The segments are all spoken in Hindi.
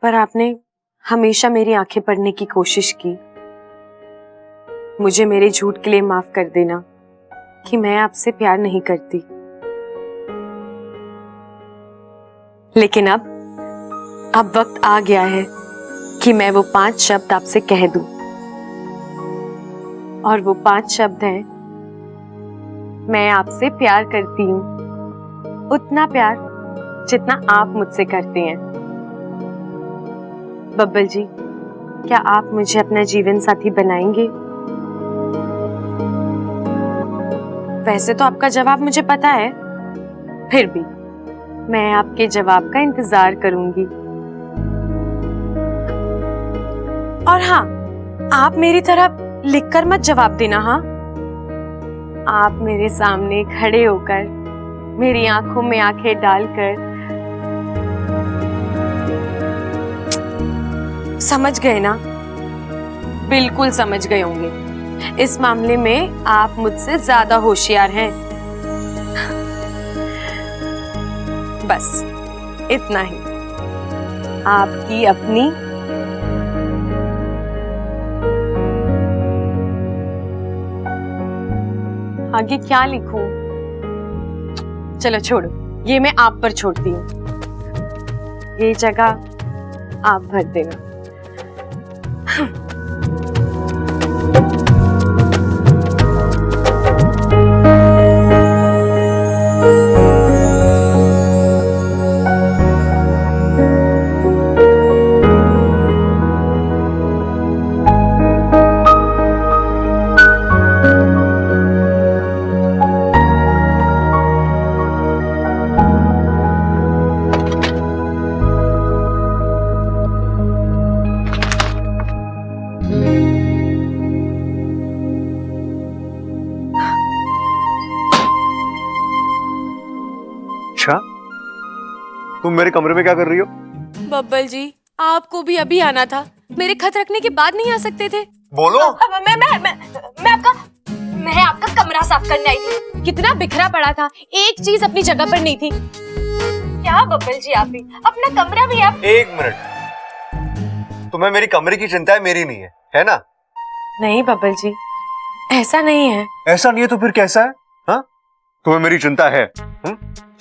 पर आपने हमेशा मेरी आंखें पढ़ने की कोशिश की। मुझे मेरे झूठ के लिए माफ कर देना कि मैं आपसे प्यार नहीं करती। लेकिन अब वक्त आ गया है कि मैं वो 5 शब्द आपसे कह दूं। और वो 5 शब्द हैं, मैं आपसे प्यार करती हूँ, उतना प्यार जितना आप मुझसे करते हैं। बब्बल जी, क्या आप मुझे अपना जीवन साथी बनाएंगे? वैसे तो आपका जवाब मुझे पता है, फिर भी मैं आपके जवाब का इंतजार करूंगी। और हाँ, आप मेरी तरफ लिखकर मत जवाब देना। हाँ, आप मेरे सामने खड़े होकर मेरी आंखों में आंखें डालकर, समझ गए ना? बिल्कुल समझ गए होंगे। इस मामले में आप मुझसे ज्यादा होशियार हैं। बस इतना ही। आपकी अपनी आगे क्या लिखूं? चलो छोड़ो, ये मैं आप पर छोड़ती हूँ। ये जगह आप भर देना। अच्छा, तुम मेरे कमरे में क्या कर रही हो? बब्बल जी, आपको भी अभी आना था। मेरे खत रखने के बाद नहीं आ सकते थे? बोलो। मैं आपका कमरा साफ करने आई थी। कितना बिखरा पड़ा था, एक चीज अपनी जगह पर नहीं थी। क्या बब्बल जी, आप भी अपना कमरा भी आप। 1 मिनट, तुम्हें मेरी कमरे की चिंता है, मेरी नहीं है ना? नहीं बब्बल जी, ऐसा नहीं है। ऐसा नहीं है तो फिर कैसा है? हाँ, तुम्हें मेरी चिंता है?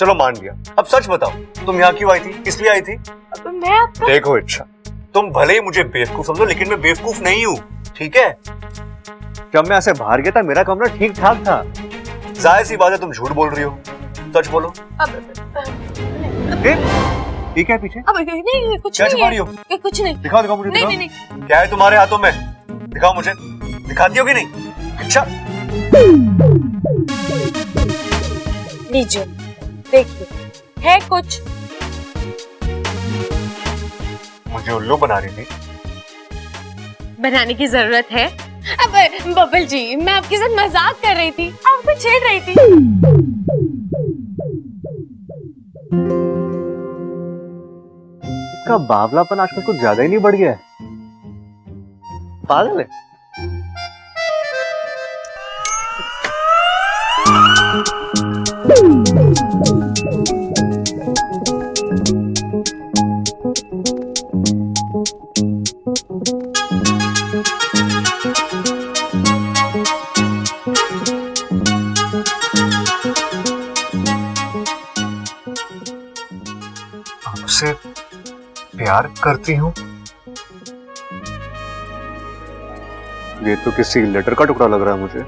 चलो मान लिया। अब सच बताओ, तुम यहाँ क्यों आई थी? किस लिए आई थी? मैं आपका... देखो इच्छा, तुम भले ही मुझे बेवकूफ समझो, लेकिन मैं बेवकूफ नहीं हूँ, ठीक है? जब मैं ऐसे बाहर गया था, मेरा कमरा ठीक ठाक था। जाहिर सी बात है, तुम झूठ बोल रही हो। सच बोलो। ठीक है पीछे? अब नहीं, कुछ क्या नहीं छुपा रही हो? कुछ नहीं। दिखाओ मुझे। नहीं, दिखाओ। नहीं, नहीं। क्या है तुम्हारे हाथों में? दिखाओ मुझे। दिखाती हो कि नहीं? अच्छा, लीजिए, देखिए, है कुछ। मुझे उल्लू बना रही थी। बनाने की जरूरत है? अब बब्बल जी, मैं आपके साथ मजाक कर रही थी, आपको छेड़ रही थी। इसका बावलापन आजकल कुछ ज्यादा ही नहीं बढ़ गया है? पागल है। आपसे प्यार करती हूँ? ये तो किसी लेटर का टुकड़ा लग रहा है मुझे।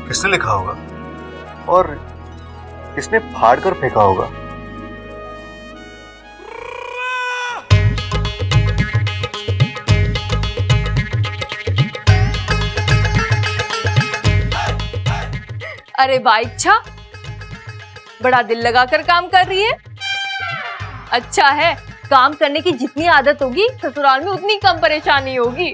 किसने लिखा होगा और किसने फाड़ कर फेंका होगा? अरे वाह इच्छा, बड़ा दिल लगाकर काम कर रही है। अच्छा है, काम करने की जितनी आदत होगी ससुराल में उतनी कम परेशानी होगी।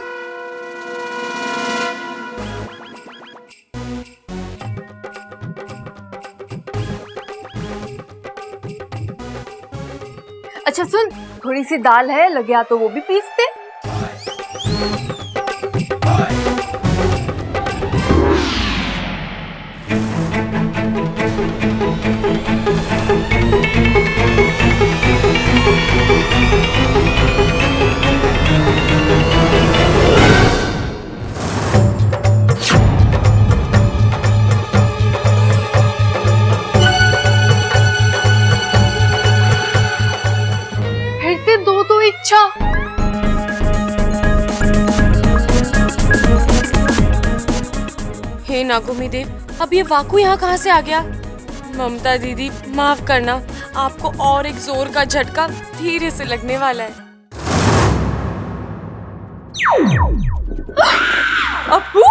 अच्छा सुन, थोड़ी सी दाल है, लगे हाथ तो वो भी पीस दे। कैसे दो दो इच्छा? हे नागुमी देव, अब ये वाकु यहाँ कहाँ से आ गया? ममता दीदी माफ करना, आपको और एक जोर का झटका धीरे से लगने वाला है। अप्पू,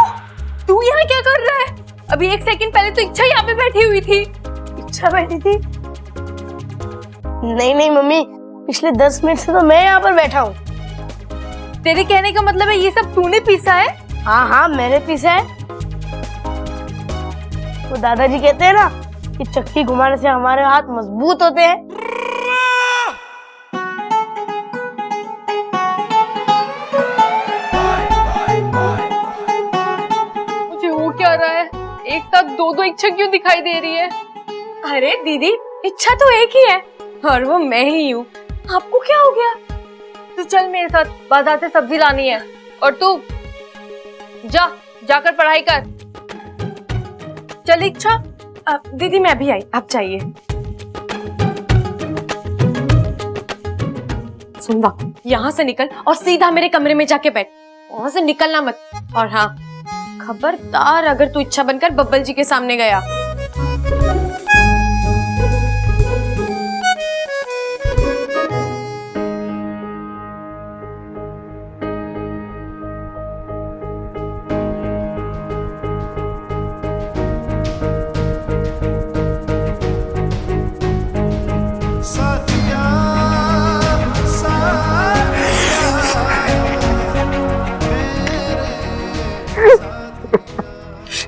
तू यहाँ क्या कर रहा है? अभी एक सेकंड पहले तो इच्छा यहाँ पे बैठी हुई थी। इच्छा बैठी थी? नहीं नहीं मम्मी, पिछले 10 मिनट से तो मैं यहाँ पर बैठा हूँ। तेरे कहने का मतलब है ये सब तूने पीसा है? हाँ हाँ मैंने पीसा है। तो दादाजी कहते हैं ना कि चक्की घुमाने से हमारे हाथ मजबूत होते हैं। मुझे हो क्या रहा है? एक साथ दो दो इच्छा क्यों दिखाई दे रही है? अरे दीदी, इच्छा तो एक ही है और वो मैं ही हूँ। आपको क्या हो गया? तू चल मेरे साथ, बाजार से सब्जी लानी है। और तू जाकर पढ़ाई कर। चल इच्छा। दीदी मैं भी आई, आप जाइए। सुन वाकु, यहाँ से निकल और सीधा मेरे कमरे में जाके बैठ। वहां से निकलना मत। और हाँ, खबरदार अगर तू इच्छा बनकर बब्बल जी के सामने गया।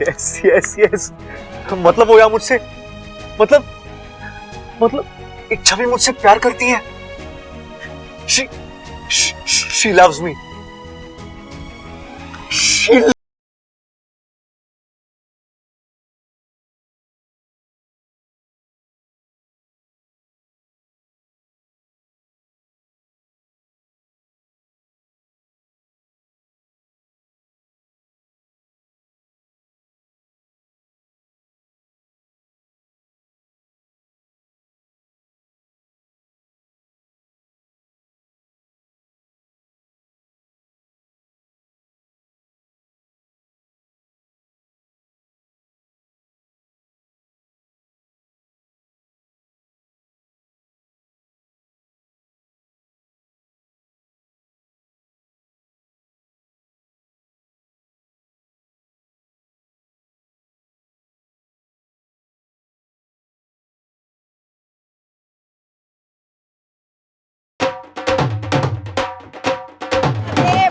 यस यस यस, मतलब वो या मुझसे, मतलब इच्छा भी मुझसे प्यार करती है। she loves me.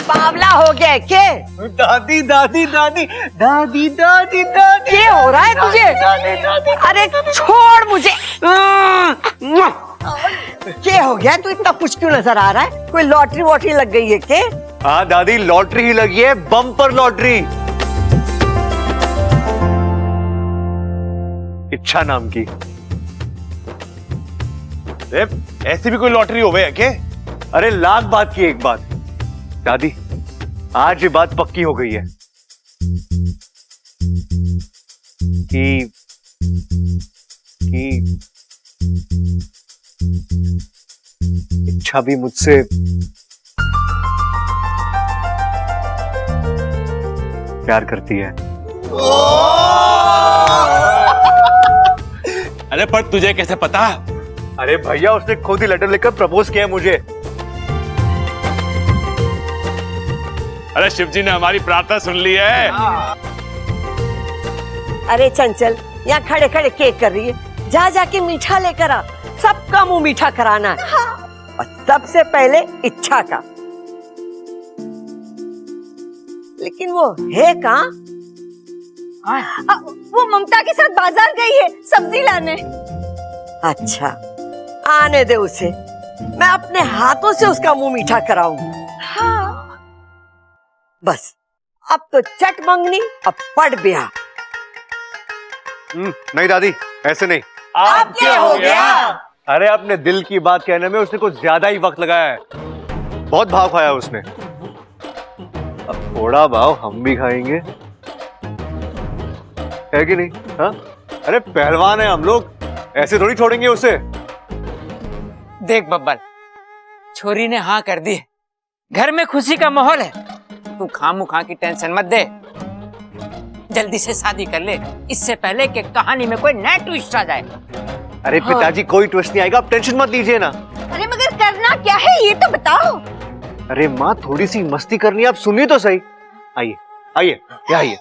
बावला हो गया के? दादी दादी दादी दादी दादी दादी, ये हो रहा है तुझे? अरे छोड़ मुझे। क्या हो गया? तू इतना कुछ क्यों नजर आ रहा है? कोई लॉटरी वॉटरी लग गई है के? हाँ दादी, लॉटरी ही लगी है, बम्पर लॉटरी। इच्छा नाम की। ऐसी भी कोई लॉटरी हो गई क्या? अरे लाख बात की एक बात दादी, आज ये बात पक्की हो गई है कि इच्छा भी मुझसे प्यार करती है। अरे पर तुझे कैसे पता? अरे भैया, उसने खुद ही लेटर लिखकर प्रपोज किया है मुझे। अरे शिव जी ने हमारी प्रार्थना सुन ली है। अरे चंचल, यहाँ खड़े खड़े केक कर रही है, जा जाके मीठा लेकर आ। सबका मुंह मीठा कराना है। और सबसे पहले इच्छा का। लेकिन वो है कहाँ? वो ममता के साथ बाजार गई है सब्जी लाने। अच्छा, आने दे उसे, मैं अपने हाथों से उसका मुंह मीठा कराऊंगी। हाँ। बस अब तो चट मंगनी, अब पड़ ब्याह। नहीं दादी, ऐसे नहीं। अब क्या हो गया? अरे अपने दिल की बात कहने में उसने कुछ ज्यादा ही वक्त लगाया है। बहुत भाव खाया उसने, अब थोड़ा भाव हम भी खाएंगे, है कि नहीं? हाँ, अरे पहलवान है हम लोग, ऐसे थोड़ी छोड़ेंगे उसे। देख बब्बल, छोरी ने हाँ कर दी। घर में खुशी का माहौल है। तू खामोखा की टेंशन मत दे, जल्दी से शादी कर ले, इससे पहले कि कहानी में कोई नया ट्विस्ट आ जाए। अरे पिताजी कोई ट्विस्ट नहीं आएगा, आप टेंशन मत लीजिए ना। अरे मगर करना क्या है ये तो बताओ। अरे माँ थोड़ी सी मस्ती करनी है, आप सुनिए तो सही। आइए आइए ये आइए।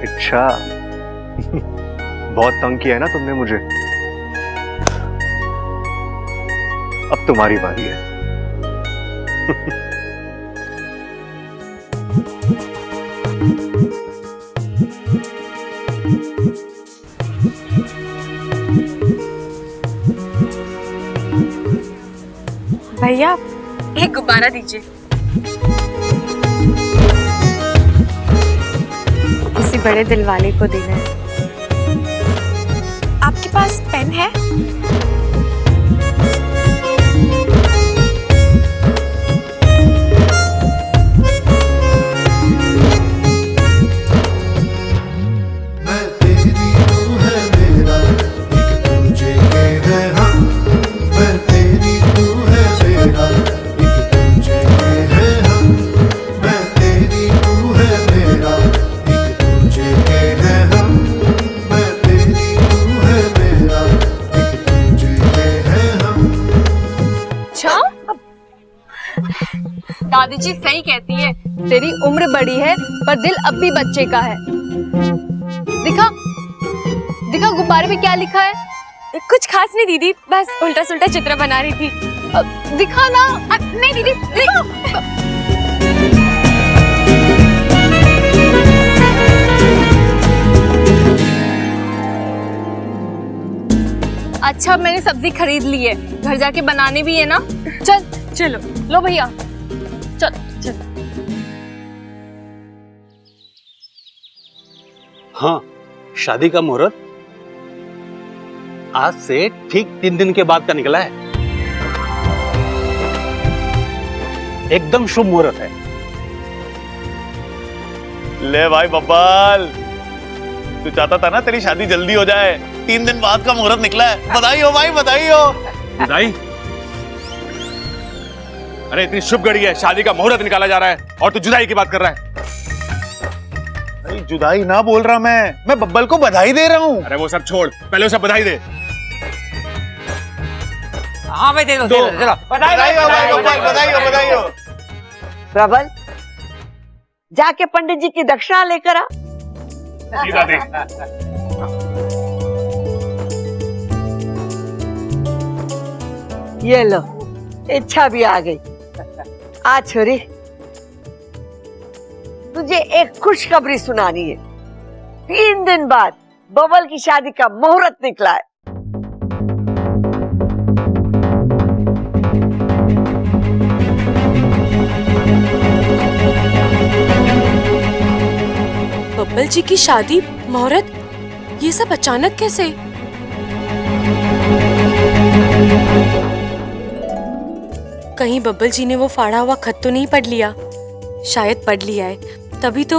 अच्छा बहुत तंग किया है ना तुमने मुझे, अब तुम्हारी बारी है। भैया एक गुब्बारा दीजिए, किसी बड़े दिल वाले को देना है। आपके पास पेन है? मैं तेरी तू है मेरा, एक दूजे के है हम। मैं तेरी तू है मेरा, एक दूजे के है हम। मैं तेरी तू है मेरा, एक दूजे के है हम। मैं तेरी तू है मेरा, एक दूजे के है हम। अच्छा, दादी जी सही कहती है, तेरी उम्र बड़ी है पर दिल अब भी बच्चे का है। दिखा दिखा गुब्बारे पे क्या लिखा है? कुछ खास नहीं दीदी, बस उल्टा सुल्टा चित्र बना रही थी। दिखा ना। नहीं दीदी देखो। अच्छा मैंने सब्जी खरीद ली है, घर जाके बनाने भी है ना। चल चलो लो भैया, चल चल। हाँ, शादी का मुहूर्त आज से ठीक 3 दिन के बाद का निकला है। एकदम शुभ मुहूर्त है। ले भाई बब्बाल, तू चाहता था ना तेरी शादी जल्दी हो जाए, 3 दिन बाद का मुहूर्त निकला है। बधाई हो भाई, बधाई हो। बधाई? अरे इतनी शुभ घड़ी है, शादी का मुहूर्त निकाला जा रहा है और तू जुदाई की बात कर रहा है। अरे जुदाई ना बोल रहा मैं बब्बल को बधाई दे रहा हूँ। अरे वो सब छोड़, पहले उसे बधाई दे। हाँ भाई दे दो, चलो बधाई हो भाई बब्बल, बधाई हो, बधाई हो। प्रबल जाके पंडित जी की दक्षिणा लेकर आ। सीधा दे। ये लो, इच्छा भी आ गई। आ छोरी, तुझे एक खुशखबरी सुनानी है। 3 दिन बाद बबल की शादी का मुहूर्त निकला है। बब्बल जी की शादी, मुहूर्त, ये सब अचानक कैसे? कहीं बब्बल जी ने वो फाड़ा हुआ खत तो नहीं पढ़ लिया? शायद पढ़ लिया है, तभी तो।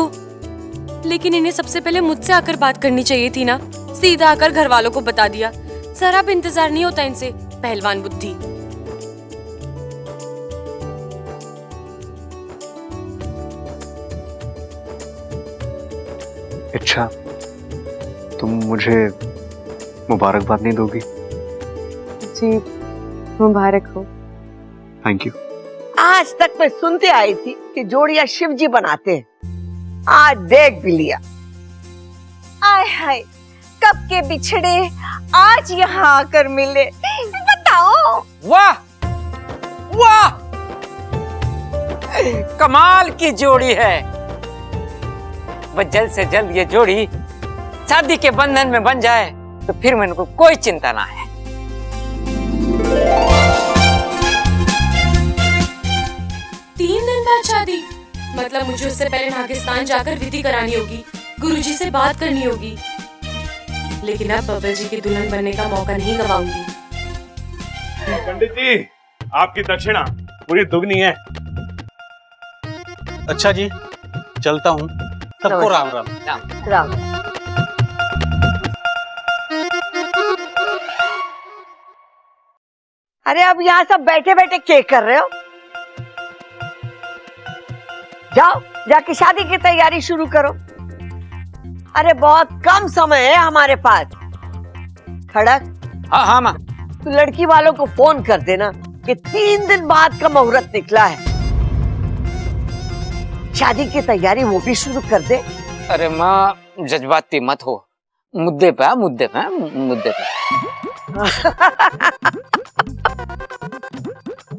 लेकिन इन्हें सबसे पहले मुझसे आकर बात करनी चाहिए थी ना, सीधा आकर घर वालों को बता दिया। जरा भी इंतजार नहीं होता इनसे, पहलवान बुद्धि। अच्छा तुम मुझे मुबारकबाद नहीं दोगी? जी मुबारक हो। Thank you. आज तक मैं सुनते आई थी कि जोड़ियां शिव जी बनाते हैं, आज देख भी लिया। आय हाय, कब के बिछड़े आज यहाँ आकर मिले। बताओ। वाह वाह, कमाल की जोड़ी है। वह जल्द से जल्द ये जोड़ी शादी के बंधन में बन जाए तो फिर मेरे को कोई चिंता ना है। 3 दिन बाद शादी? मतलब मुझे उससे पहले पाकिस्तान जाकर विधि करानी होगी, गुरुजी से बात करनी होगी। लेकिन अब बब्बल जी की दुल्हन बनने का मौका नहीं गवाऊंगी। पंडित जी, आपकी दक्षिणा पूरी दुगनी है। अच्छा जी, चलता हूँ। सबको राम राम। राम। अरे अब यहाँ सब बैठे बैठे क्या कर रहे हो? जाओ जाके शादी की तैयारी शुरू करो। अरे बहुत कम समय है हमारे पास। खड़क, हाँ हाँ माँ। तू लड़की वालों को फोन कर देना कि 3 दिन बाद का मुहूर्त निकला है। शादी की तैयारी वो भी शुरू कर दे। अरे माँ जज्बाती मत हो, मुद्दे पे मुद्दे पे मुद्दे पे।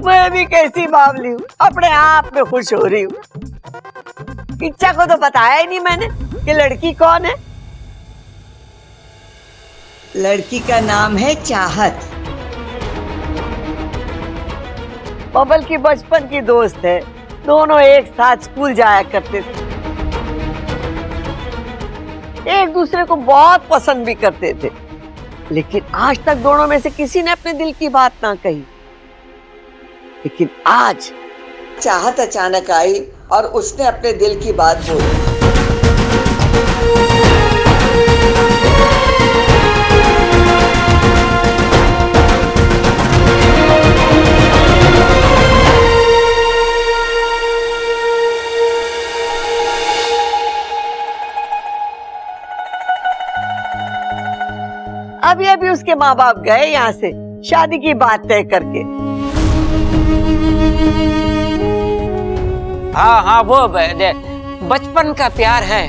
मैं भी कैसी बावली हूँ, अपने आप में खुश हो रही हूँ। इच्छा को तो बताया ही नहीं मैंने कि लड़की कौन है। लड़की का नाम है चाहत। बबल की बचपन की दोस्त है, दोनों एक साथ स्कूल जाया करते थे, एक दूसरे को बहुत पसंद भी करते थे, लेकिन आज तक दोनों में से किसी ने अपने दिल की बात ना कही। लेकिन आज चाहत अचानक आई और उसने अपने दिल की बात बोली। अभी अभी उसके माँ बाप गए यहाँ से शादी की बात तय करके। हाँ हाँ, वो बचपन का प्यार है,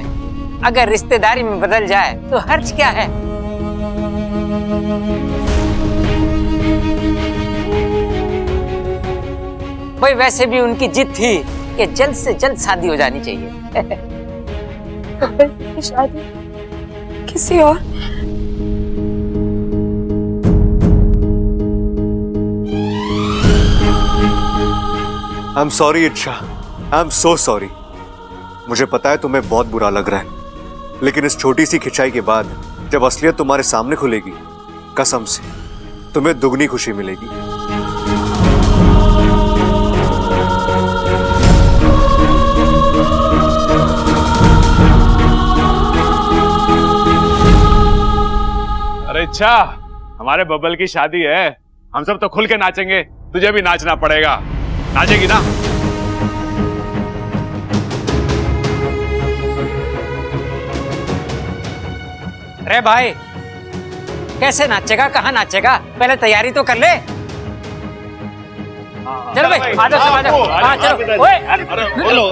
अगर रिश्तेदारी में बदल जाए तो हर्ज क्या है। भाई वैसे भी उनकी जिद थी कि जल्द से जल्द शादी हो जानी चाहिए। शादी किसी और? आई एम सॉरी इच्छा, आई एम सो सॉरी। मुझे पता है तुम्हें बहुत बुरा लग रहा है, लेकिन इस छोटी सी खिंचाई के बाद जब असलियत तुम्हारे सामने खुलेगी, कसम से तुम्हें दुगनी खुशी मिलेगी। अरे अच्छा, हमारे बबल की शादी है, हम सब तो खुल के नाचेंगे, तुझे भी नाचना पड़ेगा। नाचेगी ना? अरे भाई कैसे नाचेगा, कहाँ नाचेगा, पहले तैयारी तो कर ले। चलो भाई, आ जाओ, आ जाओ। हाँ चलो। ओए, अरे बोलो।